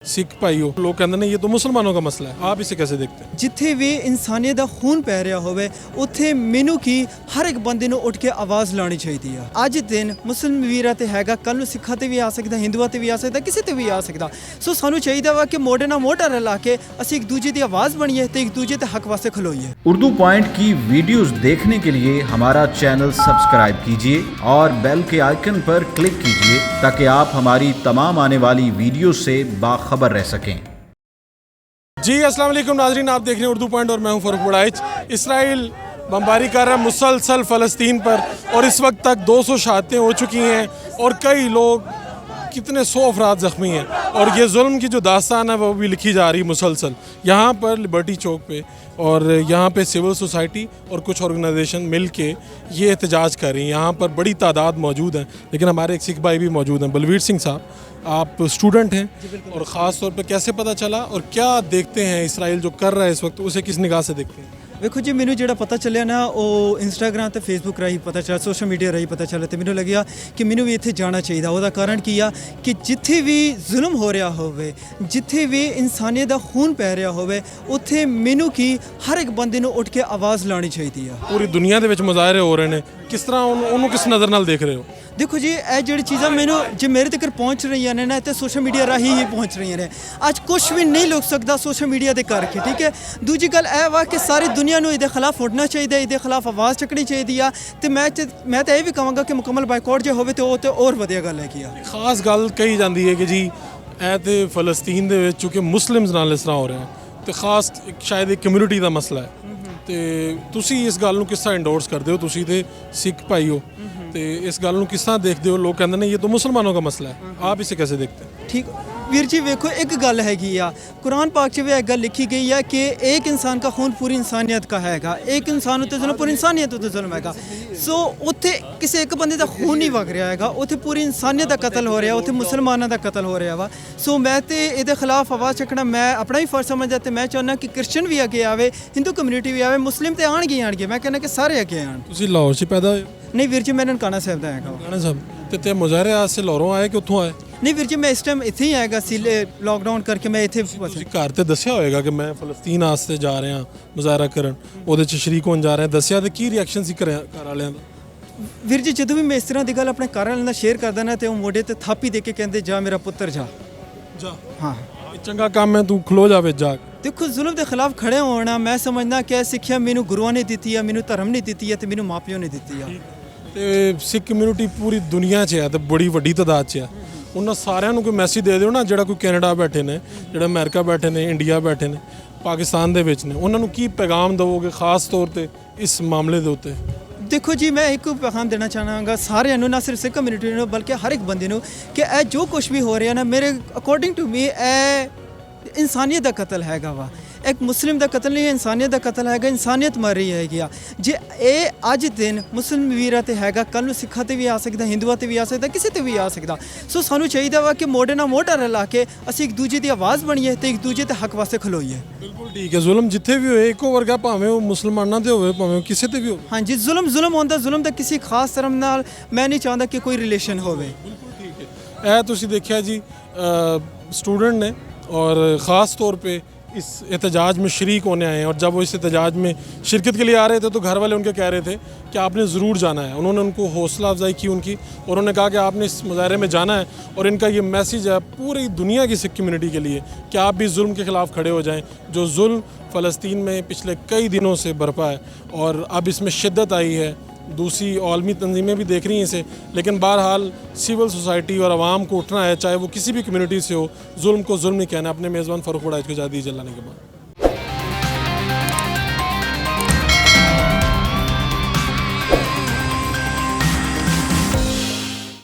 सिख भाई हो, लोग कहते हैं ये तो मुसलमानों का मसला है, आप इसे कैसे देखते हैं? ਜਿੱਥੇ ਵੀ ਇਨਸਾਨੀਅਤ ਦਾ ਖੂਨ ਪੈ ਰਿਹਾ ਹੋਵੇ ਉੱਥੇ ਮੈਨੂੰ ਕੀ ਹਰ ਇੱਕ ਬੰਦੇ ਨੂੰ ਉੱਠ ਕੇ ਆਵਾਜ਼ ਲਾਉਣੀ ਚਾਹੀਦੀ ਆ। ਅੱਜ ਦਿਨ ਮੁਸਲਮਾਨ ਵੀਰਾਂ ਤੇ ਹੈਗਾ, ਕੱਲ ਨੂੰ ਸਿੱਖਾਂ ਤੇ ਵੀ ਆ ਸਕਦਾ, ਹਿੰਦੂਆਂ ਤੇ ਵੀ ਆ ਸਕਦਾ, ਕਿਸੇ ਤੇ ਵੀ ਆ ਸਕਦਾ। ਸੋ ਸਾਨੂੰ ਚਾਹੀਦਾ ਵਾ ਕਿ ਮੋਢੇ ਨਾਲ ਮੋਢਾ ਰਲਾ ਕੇ ਅਸੀਂ ਇੱਕ ਦੂਜੇ ਦੀ ਆਵਾਜ਼ ਬਣੀਏ ਤੇ ਇੱਕ ਦੂਜੇ ਦੇ ਹੱਕ ਵਾਸਤੇ ਖਲੋਈਏ। उर्दू पॉइंट की वीडियोस देखने के लिए हमारा चैनल सब्सक्राइब कीजिए और बेल के आइकन पर क्लिक कीजिए ताकि आप हमारी तमाम आने वाली वीडियो से बाखबर रह सकें। जी अस्सलाम वालेकुम नाजरीन, आप देख रहे हैं उर्दू पॉइंट और मैं हूं फरूक बुड़ाइच। इसराइल बमबारी कर रहा है मुसलसल फ़लस्तीन पर और इस वक्त तक 200 शहादतें हो चुकी हैं और कई लोग, कितने 100 अफराद ज़ख्मी हैं और ये जुल्म की जो दास्तान है वो भी लिखी जा रही है मुसलसल। यहाँ पर लिबर्टी चौक पे और यहाँ पे सिविल सोसाइटी और कुछ ऑर्गेनाइजेशन मिल के ये एहतजाज कर रही हैं। यहाँ पर बड़ी तादाद मौजूद हैं, लेकिन हमारे एक सिख भाई भी मौजूद हैं। बलवीर सिंह साहब, आप स्टूडेंट हैं और ख़ास तौर पे कैसे पता चला और क्या देखते हैं इसराइल जो कर रहा है इस वक्त, उसे किस निगाह से देखते हैं? ਵੇਖੋ ਜੀ, ਮੈਨੂੰ ਜਿਹੜਾ ਪਤਾ ਚੱਲਿਆ ਨਾ ਉਹ ਇੰਸਟਾਗ੍ਰਾਮ ਤੇ ਫੇਸਬੁੱਕ ਰਾਹੀਂ ਪਤਾ ਚੱਲਿਆ, ਸੋਸ਼ਲ ਮੀਡੀਆ ਰਾਹੀਂ ਪਤਾ ਚੱਲਿਆ ਤੇ ਮੈਨੂੰ ਲੱਗਿਆ ਕਿ ਮੈਨੂੰ ਵੀ ਇੱਥੇ ਜਾਣਾ ਚਾਹੀਦਾ। ਉਹਦਾ ਕਾਰਨ ਕੀ ਆ ਕਿ ਜਿੱਥੇ ਵੀ ਜ਼ੁਲਮ ਹੋ ਰਿਹਾ ਹੋਵੇ, ਜਿੱਥੇ ਵੀ ਇਨਸਾਨੀਅਤ ਦਾ ਖੂਨ ਪੈ ਰਿਹਾ ਹੋਵੇ ਉੱਥੇ ਮੈਨੂੰ ਕੀ ਹਰ ਇੱਕ ਬੰਦੇ ਨੂੰ ਉੱਠ ਕੇ ਆਵਾਜ਼ ਲਾਉਣੀ ਚਾਹੀਦੀ ਆ। ਪੂਰੀ ਦੁਨੀਆ ਦੇ ਵਿੱਚ ਮੁਜ਼ਾਹਰੇ ਹੋ ਰਹੇ ਨੇ, ਕਿਸ ਤਰ੍ਹਾਂ ਉਹਨੂੰ ਕਿਸ ਨਜ਼ਰ ਨਾਲ ਦੇਖ ਰਹੇ ਹੋ? ਦੇਖੋ ਜੀ, ਇਹ ਜਿਹੜੀ ਚੀਜ਼ਾਂ ਮੈਨੂੰ ਜੇ ਮੇਰੇ ਤੱਕ ਪਹੁੰਚ ਰਹੀਆਂ ਨੇ ਨਾ ਤੇ ਸੋਸ਼ਲ ਮੀਡੀਆ ਰਾਹੀਂ ਹੀ ਪਹੁੰਚ ਰਹੀਆਂ ਨੇ। ਅੱਜ ਕੁਝ ਵੀ ਨਹੀਂ ਲੁਕ ਸਕਦਾ ਸੋਸ਼ਲ ਮੀਡੀਆ ਦੇ ਕਰਕੇ, ਠੀਕ ਹੈ। ਦੂਜੀ ਗੱਲ ਇਹ ਵਾ ਕਿ ਸਾਰੀ ਦੁਨੀਆ ਨੂੰ ਇਹਦੇ ਖਿਲਾਫ ਉੱਠਣਾ ਚਾਹੀਦਾ, ਇਹਦੇ ਖਿਲਾਫ ਆਵਾਜ਼ ਚੱਕਣੀ ਚਾਹੀਦੀ ਆ ਤੇ ਮੈਂ ਤਾਂ ਇਹ ਵੀ ਕਹਾਂਗਾ ਕਿ ਮੁਕੰਮਲ ਬਾਈਕਾਟ ਜੇ ਹੋਵੇ ਤੇ ਉਹ ਤੇ ਹੋਰ ਵਧੀਆ ਗੱਲ ਹੈਗੀ ਆ। ਖਾਸ ਗੱਲ ਕਹੀ ਜਾਂਦੀ ਹੈ ਕਿ ਜੀ ਇਹ ਤੇ ਫਲਸਤੀਨ ਦੇ ਵਿੱਚ ਚੂँकि ਮੁਸਲਿਮਸ ਨਾਲ ਇਸ ਤਰ੍ਹਾਂ ਹੋ ਰਿਹਾ ਤੇ ਖਾਸ ਸ਼ਾਇਦ ਇੱਕ ਕਮਿਊਨਿਟੀ ਦਾ ਮਸਲਾ ਹੈ ਤੇ ਤੁਸੀਂ ਇਸ ਗੱਲ ਨੂੰ ਕਿਸ ਤਰ੍ਹਾਂ ਇੰਡੋਰਸ ਕਰਦੇ ਹੋ? ਤੁਸੀਂ ਤੇ ਸਿੱਖ ਭਾਈ ਹੋ ਤੇ ਇਸ ਗੱਲ ਨੂੰ ਕਿਸ ਤਰ੍ਹਾਂ ਦੇਖਦੇ ਹੋ? ਲੋਕ ਕਹਿੰਦੇ ਨੇ ਇਹ ਤਾਂ ਮੁਸਲਮਾਨों का मसला है, आप इसे कैसे देखते हैं? ठीक ਵੀਰ ਜੀ, ਵੇਖੋ ਇੱਕ ਗੱਲ ਹੈਗੀ ਆ, ਕੁਰਾਨ ਪਾਕ 'ਚ ਵੀ ਇਹ ਗੱਲ ਲਿਖੀ ਗਈ ਹੈ ਕਿ ਇੱਕ ਇਨਸਾਨ ਦਾ ਖੂਨ ਪੂਰੀ ਇਨਸਾਨੀਅਤ ਦਾ ਹੈਗਾ, ਇੱਕ ਇਨਸਾਨ ਉੱਤੇ ਜ਼ੁਲਮ ਪੂਰੀ ਇਨਸਾਨੀਅਤ ਉੱਤੇ ਜ਼ੁਲਮ ਹੈਗਾ। ਸੋ ਉੱਥੇ ਕਿਸੇ ਇੱਕ ਬੰਦੇ ਦਾ ਖੂਨ ਨਹੀਂ ਵਗ ਰਿਹਾ ਹੈਗਾ, ਉੱਥੇ ਪੂਰੀ ਇਨਸਾਨੀਅਤ ਦਾ ਕਤਲ ਹੋ ਰਿਹਾ, ਉੱਥੇ ਮੁਸਲਮਾਨਾਂ ਦਾ ਕਤਲ ਹੋ ਰਿਹਾ ਵਾ। ਸੋ ਮੈਂ ਤੇ ਇਹਦੇ ਖਿਲਾਫ ਆਵਾਜ਼ ਚੱਕਣਾ ਮੈਂ ਆਪਣਾ ਹੀ ਫਰਜ਼ ਸਮਝਦਾ ਤੇ ਮੈਂ ਚਾਹੁੰਦਾ ਕਿ ਕ੍ਰਿਸਚਨ ਵੀ ਅੱਗੇ ਆਵੇ, ਹਿੰਦੂ ਕਮਿਊਨਿਟੀ ਵੀ ਆਵੇ, ਮੁਸਲਿਮ ਤੇ ਆਣਗੇ। ਮੈਂ ਕਹਿੰਦਾ ਕਿ ਸਾਰੇ ਅੱਗੇ ਆਣ। ਤੁਸੀਂ ਲਾਹੌਰ 'ਚ ਪੈਦਾ ਹੋਏ? ਨਹੀਂ ਵੀਰ ਜੀ, ਮੈਂ ਨਨਕਾਣਾ ਸਾਹਿਬ ਦਾ ਹੈਗਾ। ਨਨਕਾਣਾ ਸਾਹਿਬ ਤੇ ਮੁਜ਼ਾਹਰੇ ਆਸੇ ਲਾਹੌਰੋਂ ਆਏ ਕਿ ਉੱਥੋਂ ਆਏ? ਨਹੀਂ ਵੀਰ ਜੀ, ਮੈਂ ਇਸ ਟਾਈਮ ਇੱਥੇ ਹੀ ਆਏਗਾ ਸੀ, ਲੋਕਡਾਊਨ ਕਰਕੇ ਮੈਂ ਇੱਥੇ। ਤੁਸੀਂ ਘਰ ਤੇ ਦੱਸਿਆ ਹੋਏਗਾ ਕਿ ਮੈਂ ਫਲਸਤੀਨ ਵਾਸਤੇ ਜਾ ਰਿਹਾ ਮੁਜ਼ਾਹਰਾ ਕਰਨ, ਉਹਦੇ 'ਚ ਸ਼ਰੀਕ ਹੋਣ ਜਾ ਰਿਹਾ, ਦੱਸਿਆ ਤੇ ਕੀ ਰਿਐਕਸ਼ਨ ਸੀ ਘਰ ਵਾਲਿਆਂ ਦਾ? ਵੀਰ ਜੀ, ਜਦੋਂ ਵੀ ਮੈਂ ਇਸ ਤਰ੍ਹਾਂ ਦੀ ਗੱਲ ਆਪਣੇ ਘਰ ਵਾਲਿਆਂ ਨਾਲ ਸ਼ੇਅਰ ਕਰਦਾ ਨਾ ਤੇ ਉਹ ਮੋਢੇ ਤੇ ਥਾਪੀ ਦੇ ਕੇ ਕਹਿੰਦੇ ਜਾ ਮੇਰਾ ਪੁੱਤਰ ਜਾ। ਹਾਂ, ਇਹ ਚੰਗਾ ਕੰਮ ਹੈ, ਤੂੰ ਖਲੋ ਜਾਵੇ ਜਾ। ਦੇਖੋ, ਜ਼ੁਲਮ ਦੇ ਖਿਲਾਫ ਖੜੇ ਹੋਣਾ ਮੈਂ ਸਮਝਦਾ ਕਿ ਇਹ ਸਿੱਖਿਆ ਮੈਨੂੰ ਗੁਰੂਆਂ ਨੇ ਦਿੱਤੀ ਹੈ, ਮੈਨੂੰ ਧਰਮ ਨੇ ਦਿੱਤੀ ਹੈ ਤੇ ਮੈਨੂੰ ਮਾਪਿਓ ਨੇ ਦਿੱਤੀ ਆ। ਤੇ ਸਿੱਖ ਕਮਿਊਨਿਟੀ ਪੂਰੀ ਦੁਨੀਆ 'ਚ ਹੈ ਤੇ ਬੜੀ ਵੱਡੀ ਤਾਦਾਦ 'ਚ ਹੈ। ਉਹਨਾਂ ਸਾਰਿਆਂ ਨੂੰ ਕੋਈ ਮੈਸੇਜ ਦੇ ਦਿਓ ਨਾ, ਜਿਹੜਾ ਕੋਈ ਕੈਨੇਡਾ ਬੈਠੇ ਨੇ, ਜਿਹੜਾ ਅਮਰੀਕਾ ਬੈਠੇ ਨੇ, ਇੰਡੀਆ ਬੈਠੇ ਨੇ, ਪਾਕਿਸਤਾਨ ਦੇ ਵਿੱਚ ਨੇ, ਉਹਨਾਂ ਨੂੰ ਕੀ ਪੈਗਾਮ ਦਿਓਗੇ ਖਾਸ ਤੌਰ ਤੇ ਇਸ ਮਾਮਲੇ ਦੇ ਉੱਤੇ? ਦੇਖੋ ਜੀ, ਮੈਂ ਇੱਕ ਪੈਗਾਮ ਦੇਣਾ ਚਾਹਾਂਗਾ ਸਾਰਿਆਂ ਨੂੰ, ਨਾ ਸਿਰਫ ਸਿੱਖ ਕਮਿਊਨਿਟੀ ਨੂੰ ਬਲਕਿ ਹਰ ਇੱਕ ਬੰਦੇ ਨੂੰ, ਕਿ ਇਹ ਜੋ ਕੁਝ ਵੀ ਹੋ ਰਿਹਾ ਨਾ, ਮੇਰੇ ਅਕੋਰਡਿੰਗ ਟੂ ਮੀ ਇਹ ਇਨਸਾਨੀਅਤ ਦਾ ਕਤਲ ਹੈਗਾ ਵਾ। ਇੱਕ ਮੁਸਲਿਮ ਦਾ ਕਤਲ ਨਹੀਂ, ਇਨਸਾਨੀਅਤ ਦਾ ਕਤਲ ਹੈਗਾ। ਇਨਸਾਨੀਅਤ ਮਰ ਰਹੀ ਹੈਗੀ ਆ। ਜੇ ਇਹ ਅੱਜ ਦਿਨ ਮੁਸਲਿਮ ਵੀਰਾਂ ਤੇ ਹੈਗਾ, ਕੱਲ ਨੂੰ ਸਿੱਖਾਂ ਤੇ ਵੀ ਆ ਸਕਦਾ, ਹਿੰਦੂਆਂ ਤੇ ਵੀ ਆ ਸਕਦਾ, ਕਿਸੇ ਤੇ ਵੀ ਆ ਸਕਦਾ। ਸੋ ਸਾਨੂੰ ਚਾਹੀਦਾ ਵਾ ਕਿ ਮੋਢੇ ਨਾਲ ਮੋਢਾ ਰਲਾ ਕੇ ਅਸੀਂ ਇੱਕ ਦੂਜੇ ਦੀ ਆਵਾਜ਼ ਬਣੀਏ ਤੇ ਇੱਕ ਦੂਜੇ ਦੇ ਹੱਕ ਵਾਸਤੇ ਖਲੋਈਏ। ਬਿਲਕੁਲ ਠੀਕ ਹੈ। ਜ਼ੁਲਮ ਜਿੱਥੇ ਵੀ ਹੋਏ ਇੱਕੋ ਵਰਗਾ, ਭਾਵੇਂ ਉਹ ਮੁਸਲਮਾਨਾਂ ਤੇ ਹੋਵੇ ਭਾਵੇਂ ਕਿਸੇ ਤੇ ਵੀ ਹੋਵੇ। ਹਾਂਜੀ, ਜ਼ੁਲਮ ਹੁੰਦਾ। ਜ਼ੁਲਮ ਦਾ ਕਿਸੇ ਖਾਸ ਧਰਮ ਨਾਲ ਮੈਂ ਨਹੀਂ ਚਾਹੁੰਦਾ ਕਿ ਕੋਈ ਰਿਲੇਸ਼ਨ ਹੋਵੇ। ਬਿਲਕੁਲ ਠੀਕ ਹੈ। ਇਹ ਤੁਸੀਂ ਦੇਖਿਆ ਜੀ, स्टूडेंट ने और ख़ास तौर पे इस एहतजाज में शरीक होने आए हैं और जब वो इस एहतजाज में शिरकत के लिए आ रहे थे तो घर वाले उनके कह रहे थे कि आपने ज़रूर जाना है। उन्होंने उनको हौसला अफजाई की उनकी और उन्होंने कहा कि आपने इस मुजाहरे में जाना है और इनका ये मैसेज है पूरी दुनिया की सिख कम्यूनिटी के लिए कि आप भी जुल्म के ख़िलाफ़ खड़े हो जाएँ। जो जुल्म फ़लस्तीन में पिछले कई दिनों से बरपा है और अब इसमें शिद्दत आई है, दूसरी आलमी तंजीमें भी देख रही हैं इसे, लेकिन बहरहाल सिविल सोसाइटी और आवाम को उठना है, चाहे वो किसी भी कम्यूनिटी से हो। जुल्म को जुल्म नहीं कहना। अपने मेज़बान फ़रूक बुड़ाइच को इजाज़त दीजिए अल्लाह ने के बाद।